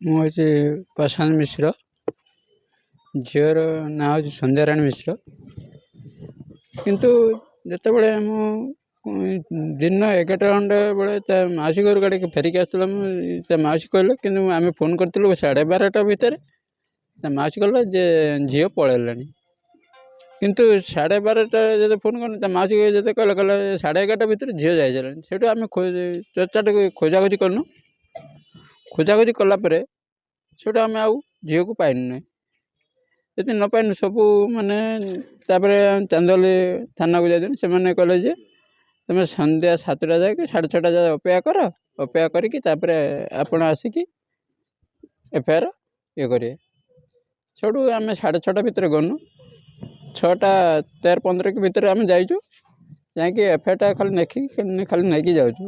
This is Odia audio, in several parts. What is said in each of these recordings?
ମୁଁ ହେଉଛି ପ୍ରଶାନ୍ତ ମିଶ୍ର। ଝିଅର ନାଁ ହେଉଛି ସନ୍ଧ୍ୟାରାଣୀ ମିଶ୍ର। କିନ୍ତୁ ଯେତେବେଳେ ମୁଁ ଦିନ 11ଟା ଖଣ୍ଡେ ବେଳେ ତା ମାଉସୀ ଘରୁ ଗାଡ଼ି ଫେରିକି ଆସୁଥିଲା, ତା ମାଉସୀ କହିଲେ, କିନ୍ତୁ ଆମେ ଫୋନ୍ କରିଥିଲୁ 12:30 ଭିତରେ। ତା ମାଉସୀ କହିଲା ଯେ ଝିଅ ପଳେଇଲାଣି। କିନ୍ତୁ 12:30 ଯେତେ ଫୋନ୍ କଲି, ତା ମାଉସୀ ଯେତେ କହିଲା 11:30 ଭିତରେ ଝିଅ ଯାଇସାରିଲାଣି। ସେଇଠୁ ଆମେ ଚର୍ଚ୍ଚାଟାକୁ ଖୋଜାଖୋଜି କଲୁ। ଖୋଜାଖୋଜି କଲା ପରେ ସେଇଠୁ ଆମେ ଆଉ ଝିଅକୁ ପାଇଲୁ ନାହିଁ। ଯଦି ନ ପାଇଲୁ ସବୁ ମାନେ ତାପରେ ଚାନ୍ଦୋଲି ଥାନାକୁ ଯାଇଥିଲୁ। ସେମାନେ କହିଲେ ଯେ ତୁମେ ସନ୍ଧ୍ୟା 7ଟା ଯାଏ କି 6:30 ଯାଏ ଅପେକ୍ଷା କର, ଅପେକ୍ଷା କରିକି ତାପରେ ଆପଣ ଆସିକି ଏଫଆଇଆର୍ ଇଏ କରିବେ। ସେଇଠୁ ଆମେ 6:30 ଭିତରେ ଗଲୁ। 6:13-15 ଭିତରେ ଆମେ ଯାଇଛୁ। ଯାଇକି ଏଫଆଇଆର୍ଟା ଖାଲି ନେଇକି ଯାଉଛୁ।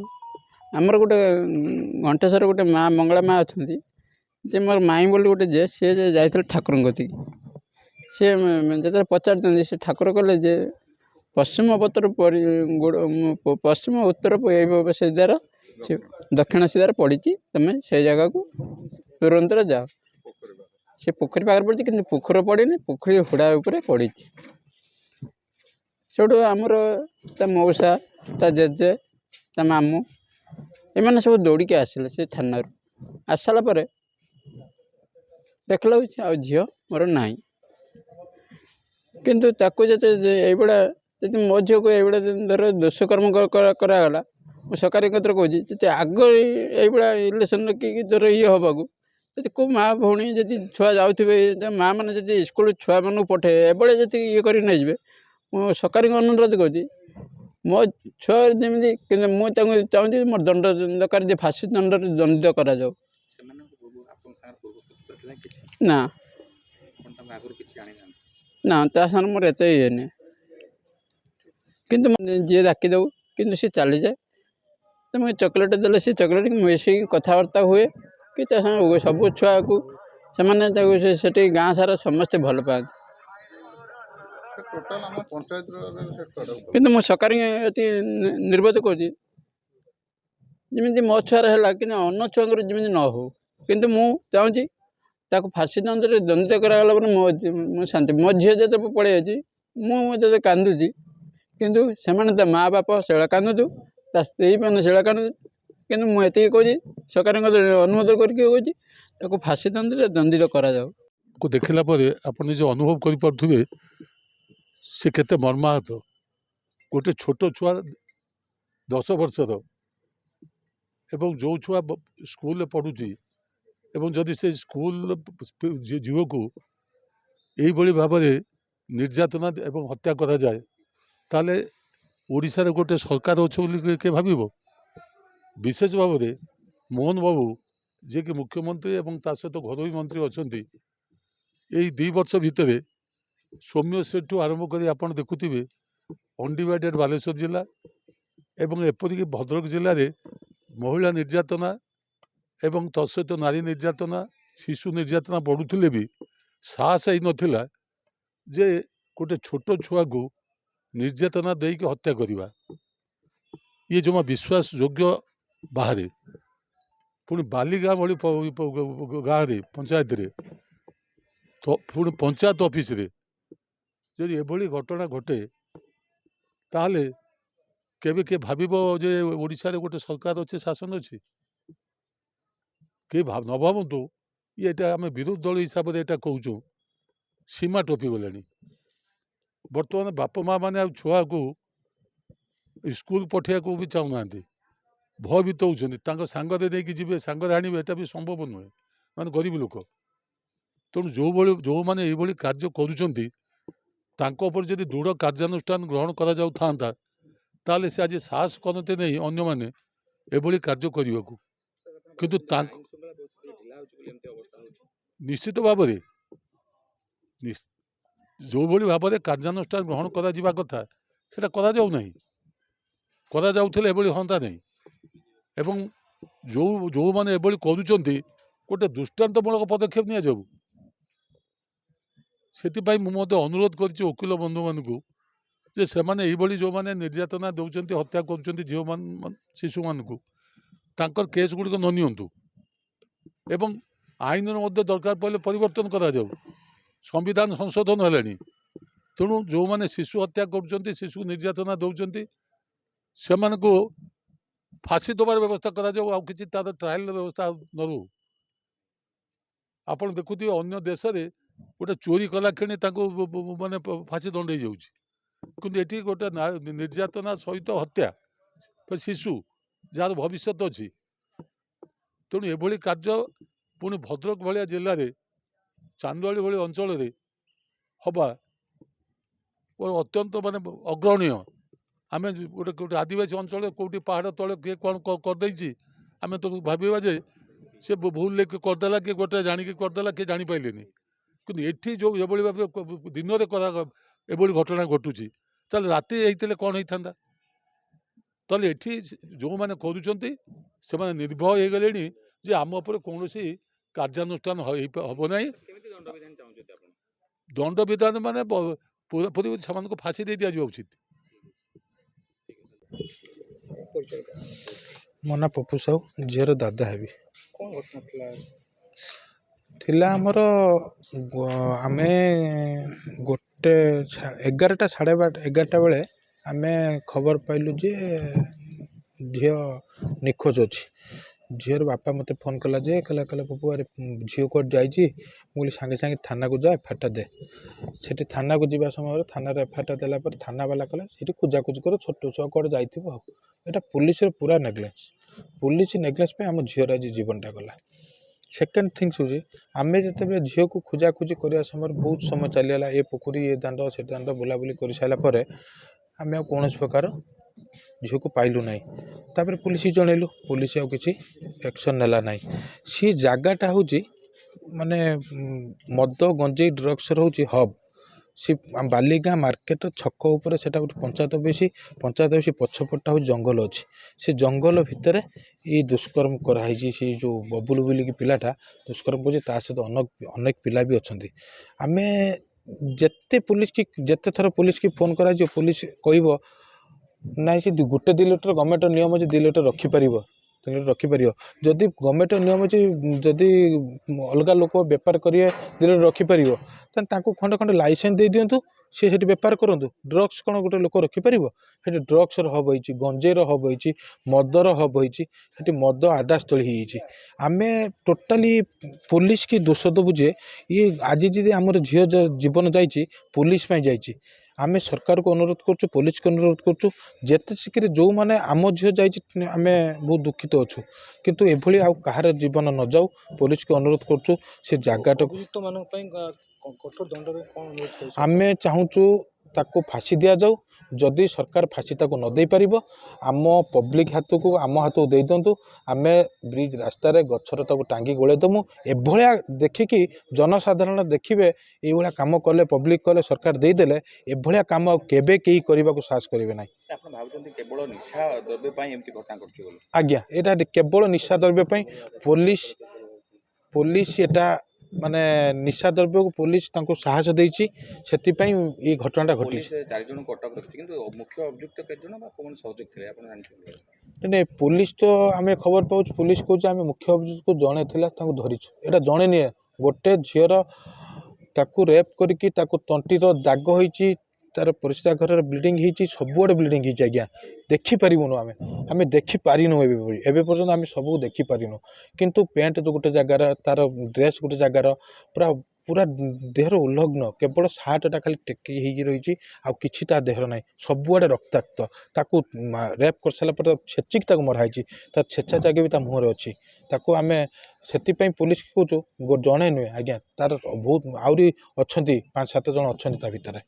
ଆମର ଗୋଟେ ଘଣ୍ଟେଶ୍ୱର ଗୋଟେ ମା' ମଙ୍ଗଳା ମା' ଅଛନ୍ତି, ଯେ ମୋର ମାଇଁ ବୋଲି ଗୋଟେ ସିଏ ଯାଇଥିଲେ ଠାକୁରଙ୍କ କତିକି। ସିଏ ଯେତେବେଳେ ପଚାରୁଛନ୍ତି, ସେ ଠାକୁର କହିଲେ ଯେ ପଶ୍ଚିମ ଉତ୍ତର ସିଧାର ଦକ୍ଷିଣ ସିଧାରେ ପଡ଼ିଛି, ତୁମେ ସେଇ ଜାଗାକୁ ତୁରନ୍ତରେ ଯାଅ। ସେ ପୋଖରୀ ପାଖରେ ପଡ଼ିଛି, କିନ୍ତୁ ପୋଖରୀ ପଡ଼ିନି, ପୋଖରୀ ହୁଡ଼ା ଉପରେ ପଡ଼ିଛି। ସେଇଠୁ ଆମର ତା ମଉସା, ତା ଜେଜେ, ତା ମାମୁଁ ଏମାନେ ସବୁ ଦୌଡ଼ିକି ଆସିଲେ ସେ ଥାନାରୁ। ଆସିସାରିଲା ପରେ ଦେଖିଲା ଆଉ ଝିଅ ମୋର ନାହିଁ। କିନ୍ତୁ ତାକୁ ଏଇଭଳିଆ ଯଦି ମୋ ଝିଅକୁ ଏଇଭଳିଆ ଧର ଦୁଷ୍କର୍ମ କରାଗଲା, ମୁଁ ସରକାରୀ କ୍ଷେତ୍ର କହୁଛି, ଯଦି ଆଗ ଏଇଭଳିଆ ରିଲେସନ୍ ରଖିକି ଧର ଇଏ ହେବାକୁ, ଯଦି କେଉଁ ମା' ଭଉଣୀ ଯଦି ଛୁଆ ଯାଉଥିବେ, ମା' ମାନେ ଯଦି ସ୍କୁଲ ଛୁଆମାନଙ୍କୁ ପଠାଇବେ, ଏଭଳିଆ ଯଦି ଇଏ କରି ନେଇଯିବେ, ମୁଁ ସରକାରଙ୍କୁ ଅନୁରୋଧ କରୁଛି ମୋ ଛୁଆ ଯେମିତି, କିନ୍ତୁ ମୁଁ ତାଙ୍କୁ ଚାହୁଁଛି ମୋର ଦଣ୍ଡ ଦରକାର, ଯେ ଫାଶୀ ଦଣ୍ଡରେ ଦଣ୍ଡିତ କରାଯାଉ। ନା ନା, ତା ସାଙ୍ଗରେ ମୋର ଏତେ ଇଏ ନାହିଁ। କିନ୍ତୁ ଯିଏ ଡାକି ଦେବୁ, କିନ୍ତୁ ସେ ଚାଲିଯାଏ। ତୁମେ ଚକୋଲେଟ୍ ଦେଲେ ସେ ଚକୋଲେଟ୍ ମିଶିକି କଥାବାର୍ତ୍ତା ହୁଏ, କି ତା ସାଙ୍ଗେ ସବୁ ଛୁଆକୁ ସେମାନେ ତାକୁ ସେଠି ଗାଁ ସାରା ସମସ୍ତେ ଭଲ ପାଆନ୍ତି। କିନ୍ତୁ ମୁଁ ସରକାରୀ ଏଠି ନିର୍ଭର କରୁଛି, ଯେମିତି ମୋ ଛୁଆର ହେଲା, କିନ୍ତୁ ଅନ୍ୟ ଛୁଆଙ୍କର ଯେମିତି ନ ହଉ। କିନ୍ତୁ ମୁଁ ଚାହୁଁଛି ତାକୁ ଫାଶୀ ଦଣ୍ଡରେ ଦଣ୍ଡିତ କରାଗଲା ପରେ ମୁଁ ଶାନ୍ତି। ମୋ ଝିଅ ଯେତେ ପଳେଇ ଯାଇଛି, ମୁଁ ଯେତେ କାନ୍ଦୁଛି, କିନ୍ତୁ ସେମାନେ ତା ମା' ବାପ ସେଇଟା କାନ୍ଦୁଛୁ, ତା ସ୍ତ୍ରୀମାନେ ସେଇଟା କାନ୍ଦୁଛୁ। କିନ୍ତୁ ମୁଁ ଏତିକି କହୁଛି, ସରକାରଙ୍କ ଅନୁମୋଦନ କରିକି କହୁଛି ତାକୁ ଫାଶୀ ଦଣ୍ଡରେ ଦଣ୍ଡିତ କରାଯାଉ। ଦେଖିଲା ପରେ ଆପଣ ନିଜେ ଅନୁଭବ କରିପାରୁଥିବେ ସେ କେତେ ମର୍ମାହତ। ଗୋଟେ ଛୋଟ ଛୁଆ 10 ବର୍ଷର, ଏବଂ ଯେଉଁ ଛୁଆ ସ୍କୁଲରେ ପଢ଼ୁଛି, ଏବଂ ଯଦି ସେ ସ୍କୁଲ ଝିଅକୁ ଏଇଭଳି ଭାବରେ ନିର୍ଯାତନା ଏବଂ ହତ୍ୟା କରାଯାଏ, ତାହେଲେ ଓଡ଼ିଶାରେ ଗୋଟେ ସରକାର ଅଛି ବୋଲି କିଏ ଭାବିବ? ବିଶେଷ ଭାବରେ ମୋହନ ବାବୁ, ଯିଏକି ମୁଖ୍ୟମନ୍ତ୍ରୀ ଏବଂ ତା ସହିତ ଘରୋଇ ମନ୍ତ୍ରୀ ଅଛନ୍ତି, ଏଇ 2 ବର୍ଷ ଭିତରେ ସୌମ୍ୟଶ୍ରୀଠୁ ଆରମ୍ଭ କରି ଆପଣ ଦେଖୁଥିବେ ଅନଡିଭାଇଡେଡ୍ ବାଲେଶ୍ୱର ଜିଲ୍ଲା ଏବଂ ଏପରିକି ଭଦ୍ରକ ଜିଲ୍ଲାରେ ମହିଳା ନିର୍ଯାତନା ଏବଂ ତତ୍ ସହିତ ନାରୀ ନିର୍ଯାତନା, ଶିଶୁ ନିର୍ଯାତନା ବଢ଼ୁଥିଲେ ବି ସାହସ ହେଇନଥିଲା ଯେ ଗୋଟେ ଛୋଟ ଛୁଆକୁ ନିର୍ଯାତନା ଦେଇକି ହତ୍ୟା କରିବା। ଇଏ ଜମା ବିଶ୍ୱାସ ଯୋଗ୍ୟ ବାହାରେ। ପୁଣି ବାଲିଗାଁ ଭଳି ଗାଁରେ, ପଞ୍ଚାୟତରେ, ପୁଣି ପଞ୍ଚାୟତ ଅଫିସରେ ଯଦି ଏଭଳି ଘଟଣା ଘଟେ, ତାହେଲେ କେବେ କିଏ ଭାବିବ ଯେ ଓଡ଼ିଶାରେ ଗୋଟେ ସରକାର ଅଛି, ଶାସନ ଅଛି? କେହି ନ ଭାବନ୍ତୁ। ଏଇଟା ଆମେ ବିରୋଧୀ ଦଳ ହିସାବରେ ଏଇଟା କହୁଛୁ, ସୀମା ଟପିଗଲାଣି। ବର୍ତ୍ତମାନ ବାପା ମା' ମାନେ ଆଉ ଛୁଆକୁ ସ୍କୁଲ ପଠାଇବାକୁ ବି ଚାହୁଁନାହାନ୍ତି, ଭୟଭୀତ ହେଉଛନ୍ତି। ତାଙ୍କ ସାଙ୍ଗରେ ନେଇକି ଯିବେ, ସାଙ୍ଗରେ ଆଣିବେ, ଏଟା ବି ସମ୍ଭବ ନୁହେଁ, ମାନେ ଗରିବ ଲୋକ। ତେଣୁ ଯେଉଁମାନେ ଏଇଭଳି କାର୍ଯ୍ୟ କରୁଛନ୍ତି, ତାଙ୍କ ଉପରେ ଯଦି ଦୃଢ଼ କାର୍ଯ୍ୟାନୁଷ୍ଠାନ ଗ୍ରହଣ କରାଯାଉଥାନ୍ତା, ତାହେଲେ ସେ ଆଜି ସାହସ କରନ୍ତେ ନେଇ ଅନ୍ୟମାନେ ଏଭଳି କାର୍ଯ୍ୟ କରିବାକୁ। କିନ୍ତୁ ନିଶ୍ଚିତ ଭାବରେ ଯେଉଁଭଳି ଭାବରେ କାର୍ଯ୍ୟାନୁଷ୍ଠାନ ଗ୍ରହଣ କରାଯିବା କଥା ସେଇଟା କରାଯାଉନାହିଁ। କରାଯାଉଥିଲେ ଏଭଳି ହୁଅନ୍ତା ନାହିଁ। ଏବଂ ଯେଉଁମାନେ ଏଭଳି କରୁଛନ୍ତି, ଗୋଟେ ଦୃଷ୍ଟାନ୍ତମୂଳକ ପଦକ୍ଷେପ ନିଆଯାଉ। ସେଥିପାଇଁ ମୁଁ ମଧ୍ୟ ଅନୁରୋଧ କରିଛି ଓକିଲ ବନ୍ଧୁମାନଙ୍କୁ ଯେ ସେମାନେ ଏଇଭଳି ଯେଉଁମାନେ ନିର୍ଯାତନା ଦେଉଛନ୍ତି, ହତ୍ୟା କରୁଛନ୍ତି ଶିଶୁମାନଙ୍କୁ, ତାଙ୍କର କେସ୍ ଗୁଡ଼ିକ ନ ନିଅନ୍ତୁ ଏବଂ ଆଇନର ମଧ୍ୟ ଦରକାର ପଡ଼ିଲେ ପରିବର୍ତ୍ତନ କରାଯାଉ। ସମ୍ବିଧାନ ସଂଶୋଧନ ହେଲାଣି, ତେଣୁ ଯେଉଁମାନେ ଶିଶୁ ହତ୍ୟା କରୁଛନ୍ତି, ଶିଶୁ ନିର୍ଯାତନା ଦେଉଛନ୍ତି, ସେମାନଙ୍କୁ ଫାଶୀ ଦେବାର ବ୍ୟବସ୍ଥା କରାଯାଉ, ଆଉ କିଛି ତାର ଟ୍ରାଏଲର ବ୍ୟବସ୍ଥା ନ ରହୁ। ଆପଣ ଦେଖୁଥିବେ ଅନ୍ୟ ଦେଶରେ ଗୋଟେ ଚୋରି କଲା କ୍ଷଣି ତାକୁ ମାନେ ଫାଶୀ ଦଣ୍ଡ ହେଇଯାଉଛି, କିନ୍ତୁ ଏଠି ଗୋଟେ ନିର୍ଯାତନା ସହିତ ହତ୍ୟା ଶିଶୁ ଯାହାର ଭବିଷ୍ୟତ ଅଛି। ତେଣୁ ଏଭଳି କାର୍ଯ୍ୟ ପୁଣି ଭଦ୍ରକ ଭଳିଆ ଜିଲ୍ଲାରେ ଚାନ୍ଦବାଳି ଭଳି ଅଞ୍ଚଳରେ ହେବା ଅତ୍ୟନ୍ତ ମାନେ ଅଗ୍ରହଣୀୟ। ଆମେ ଗୋଟେ ଆଦିବାସୀ ଅଞ୍ଚଳରେ କେଉଁଠି ପାହାଡ଼ ତଳେ କିଏ କ'ଣ କରିଦେଇଛି, ଆମେ ତାକୁ ଭାବିବା ଯେ ସେ ଭୁଲରେ କିଏ କରିଦେଲା, କିଏ ଗୋଟେ ଜାଣିକି କରିଦେଲା, କିଏ ଜାଣିପାରିଲେନି। କିନ୍ତୁ ଏଠି ଯେଉଁ ଏଭଳି ଭାବେ ଦିନରେ ଏଭଳି ଘଟଣା ଘଟୁଛି, ତାହେଲେ ରାତି ହେଇଥିଲେ କ'ଣ ହେଇଥାନ୍ତା? ତାହେଲେ ଏଠି ଯେଉଁମାନେ କରୁଛନ୍ତି ସେମାନେ ନିର୍ଭୟ ହେଇଗଲେଣି ଯେ ଆମ ଉପରେ କୌଣସି କାର୍ଯ୍ୟାନୁଷ୍ଠାନ ହେବ ନାହିଁ। ଦଣ୍ଡବିଧାନ ମାନେ ପୁରାପୁରି ସେମାନଙ୍କୁ ଫାଶୀ ଦେଇ ଦିଆଯିବା ଉଚିତ। ମୋ ନାଁ ପପୁ ସାହୁ, ଝିଅର ଦାଦା ହେବି। ଥିଲା ଆମର ଆମେ 11ଟା ସାଢ଼େ 11ଟା ବେଳେ ଆମେ ଖବର ପାଇଲୁ ଯେ ଝିଅ ନିଖୋଜ ଅଛି। ଝିଅର ବାପା ମୋତେ ଫୋନ୍ କଲା ଯେ କହିଲା ପପୁ ଆରେ ଝିଅ କୁଆଡ଼େ ଯାଇଛି। ମୁଁ କହିଲି ସାଙ୍ଗେ ସାଙ୍ଗେ ଥାନାକୁ ଯା, ଏଫଆଇଆର୍ଟା ଦେ। ସେଠି ଥାନାକୁ ଯିବା ସମୟରେ ଥାନାରେ ଏଫଆଇଆର୍ଟା ଦେଲା ପରେ ଥାନାବାଲା କଲା ସେଠି ଖୋଜାଖୋଜି କର, ଛୋଟ ଛୁଆ କୁଆଡ଼େ ଯାଇଥିବ। ଆଉ ଏଇଟା ପୁଲିସର ପୁରା ନେଗ୍ଲେନ୍ସ। ପୁଲିସ ନେଗ୍ଲେନ୍ସ ପାଇଁ ଆମ ଝିଅର ଆଜି ଜୀବନଟା ଗଲା। ସେକେଣ୍ଡ ଥିଙ୍ଗସ୍ ହେଉଛି ଆମେ ଯେତେବେଳେ ଝିଅକୁ ଖୋଜାଖୋଜି କରିବା ସମୟରେ ବହୁତ ସମୟ ଚାଲିଗଲା, ଏ ପୋଖରୀ ଏ ଦାଣ୍ଡ ସେ ଦାଣ୍ଡ ବୁଲାବୁଲି କରିସାରିଲା ପରେ ଆମେ ଆଉ କୌଣସି ପ୍ରକାର ଝିଅକୁ ପାଇଲୁ ନାହିଁ। ତାପରେ ପୁଲିସ ଜଣେଇଲୁ, ପୁଲିସ ଆଉ କିଛି ଆକ୍ସନ୍ ନେଲା ନାହିଁ। ସେ ଜାଗାଟା ହେଉଛି ମାନେ ମଦ ଗଞ୍ଜେଇ ଡ୍ରଗ୍ସର ହେଉଛି ହବ୍। ସେ ବାଲିଗାଁ ମାର୍କେଟର ଛକ ଉପରେ ସେଇଟା ଗୋଟେ ପଞ୍ଚାୟତ ଅଫିସ୍ ପଛପଟଟା ହେଉଛି ଜଙ୍ଗଲ ଅଛି। ସେ ଜଙ୍ଗଲ ଭିତରେ ଏଇ ଦୁଷ୍କର୍ମ କରାହେଇଛି। ସେ ଯେଉଁ ବବୁଲ ବୋଲିକି ପିଲାଟା ଦୁଷ୍କର୍ମ କରୁଛି, ତା ସହିତ ଅନେକ ପିଲା ବି ଅଛନ୍ତି। ଆମେ ଯେତେ ଥର ପୋଲିସକି ଫୋନ୍ କରାଯିବ, ପୋଲିସ କହିବ ନାଇଁ ସେ 1-2 ଲିଟର ଗଭର୍ଣ୍ଣମେଣ୍ଟ ନିୟମ ଅଛି 2 ଲିଟର ରଖିପାରିବ, 3 ଲିଟର ରଖିପାରିବ। ଯଦି ଗଭର୍ଣ୍ଣମେଣ୍ଟ ନିୟମ ଅଛି ଯଦି ଅଲଗା ଲୋକ ବେପାର କରିବେ 2 ଲିଟର ରଖିପାରିବ, ତାହେଲେ ତାଙ୍କୁ ଖଣ୍ଡେ ଲାଇସେନ୍ସ ଦେଇ ଦିଅନ୍ତୁ, ସିଏ ସେଠି ବେପାର କରନ୍ତୁ। ଡ୍ରଗ୍ସ କ'ଣ ଗୋଟେ ଲୋକ ରଖିପାରିବ? ସେଠି ଡ୍ରଗ୍ସର ହବ୍ ହେଇଛି, ଗଞ୍ଜେଇର ହବ୍ ହେଇଛି, ମଦର ହବ୍ ହେଇଛି। ସେଠି ମଦ ଆଡ୍ଡାସ୍ଥଳୀ ହେଇଯାଇଛି। ଆମେ ଟୋଟାଲି ପୋଲିସ କି ଦୋଷ ଦେବୁ ଯେ ଇଏ ଆଜି ଯଦି ଆମର ଝିଅ ଜୀବନ ଯାଇଛି ପୋଲିସ ପାଇଁ ଯାଇଛି। ଆମେ ସରକାରକୁ ଅନୁରୋଧ କରୁଛୁ, ପୋଲିସକୁ ଅନୁରୋଧ କରୁଛୁ, ଯେତେ ଶୀଘ୍ର ଯେଉଁମାନେ ଆମ ଝିଅ ଯାଇଛି ଆମେ ବହୁତ ଦୁଃଖିତ ଅଛୁ, କିନ୍ତୁ ଏଭଳି ଆଉ କାହାର ଜୀବନ ନ ଯାଉ ପୋଲିସକୁ ଅନୁରୋଧ କରୁଛୁ। ସେ ଜାଗାଟାକୁ କଠୋର ଦଣ୍ଡରେ ଆମେ ଚାହୁଁଛୁ ତାକୁ ଫାଶୀ ଦିଆଯାଉ। ଯଦି ସରକାର ଫାଶୀ ତାକୁ ନ ଦେଇପାରିବ ଆମ ପବ୍ଲିକ ହାତକୁ ଆମ ହାତକୁ ଦେଇ ଦିଅନ୍ତୁ। ଆମେ ବ୍ରିଜ ରାସ୍ତାରେ ଗଛର ତାକୁ ଟାଙ୍ଗି ଗୋଳେଇ ଦେବୁ। ଏଭଳିଆ ଦେଖିକି ଜନସାଧାରଣ ଦେଖିବେ ଏଇଭଳିଆ କାମ କଲେ, ପବ୍ଲିକ କଲେ, ସରକାର ଦେଇଦେଲେ ଏଭଳିଆ କାମ ଆଉ କେବେ କେହି କରିବାକୁ ସାହସ କରିବେ ନାହିଁ। ଆପଣ ଭାବୁଛନ୍ତି କେବଳ ନିଶା ଦ୍ରବ୍ୟ ପାଇଁ ଏମିତି ଘଟଣା ଘଟୁଛି ବୋଲି? ଆଜ୍ଞା, ଏଇଟା କେବଳ ନିଶା ଦ୍ରବ୍ୟ ପାଇଁ। ପୋଲିସ ଏଟା ମାନେ ନିଶା ଦ୍ରବ୍ୟକୁ ପୋଲିସ ତାଙ୍କୁ ସାହସ ଦେଇଛି, ସେଥିପାଇଁ ଏଇ ଘଟଣାଟା ଘଟିଛି। 4 ଜଣଙ୍କୁ ଅଟକ ରଖିଛି, କିନ୍ତୁ ମୁଖ୍ୟ ଅଭିଯୁକ୍ତ କେତେ ଜଣ ବା କୌଣସି ସହଯୋଗ ଥିଲେ ଆପଣ ଜାଣିଛନ୍ତି? ନାଇଁ, ପୋଲିସ ତ ଆମେ ଖବର ପାଉଛୁ, ପୋଲିସ କହୁଛି ଆମେ ମୁଖ୍ୟ ଅଭିଯୁକ୍ତକୁ ଜଣେ ଥିଲା ତାଙ୍କୁ ଧରିଛୁ। ଏଇଟା ଜଣେ ନିଏ, ଗୋଟେ ଝିଅର ତାକୁ ରେପ୍ କରିକି ତାକୁ ତଣ୍ଟିର ଦାଗ ହେଇଛି, ତାର ପରିସ୍ରା ଘରର ବ୍ଲିଡ଼ିଂ ହେଇଛି, ସବୁଆଡ଼େ ବ୍ଲିଡ଼ିଂ ହେଇଛି। ଆଜ୍ଞା ଦେଖିପାରିବୁନୁ, ଆମେ ଦେଖିପାରିନୁ ଏବେ ପର୍ଯ୍ୟନ୍ତ ଆମେ ସବୁ ଦେଖିପାରିନୁ। କିନ୍ତୁ ପ୍ୟାଣ୍ଟ ଗୋଟେ ଜାଗାର, ତାର ଡ୍ରେସ୍ ଗୋଟେ ଜାଗାର, ପୁରା ଦେହର ଉଲ୍ଲଗ୍ନ, କେବଳ ସାର୍ଟଟା ଖାଲି ଟେକି ହେଇକି ରହିଛି, ଆଉ କିଛି ତା ଦେହର ନାହିଁ, ସବୁଆଡ଼େ ରକ୍ତାକ୍ତ। ତାକୁ ରେପ୍ କରିସାରିଲା ପରେ ଛେଚିକି ତାକୁ ମରା ହେଇଛି, ତା ଛେଚା ଜାଗା ବି ତା ମୁହଁରେ ଅଛି। ତାକୁ ଆମେ ସେଥିପାଇଁ ପୋଲିସକୁ କହୁଛୁ ଜଣେ ନୁହେଁ ଆଜ୍ଞା, ତାର ବହୁତ ଆହୁରି ଅଛନ୍ତି, 5-7 ଜଣ ଅଛନ୍ତି ତା ଭିତରେ।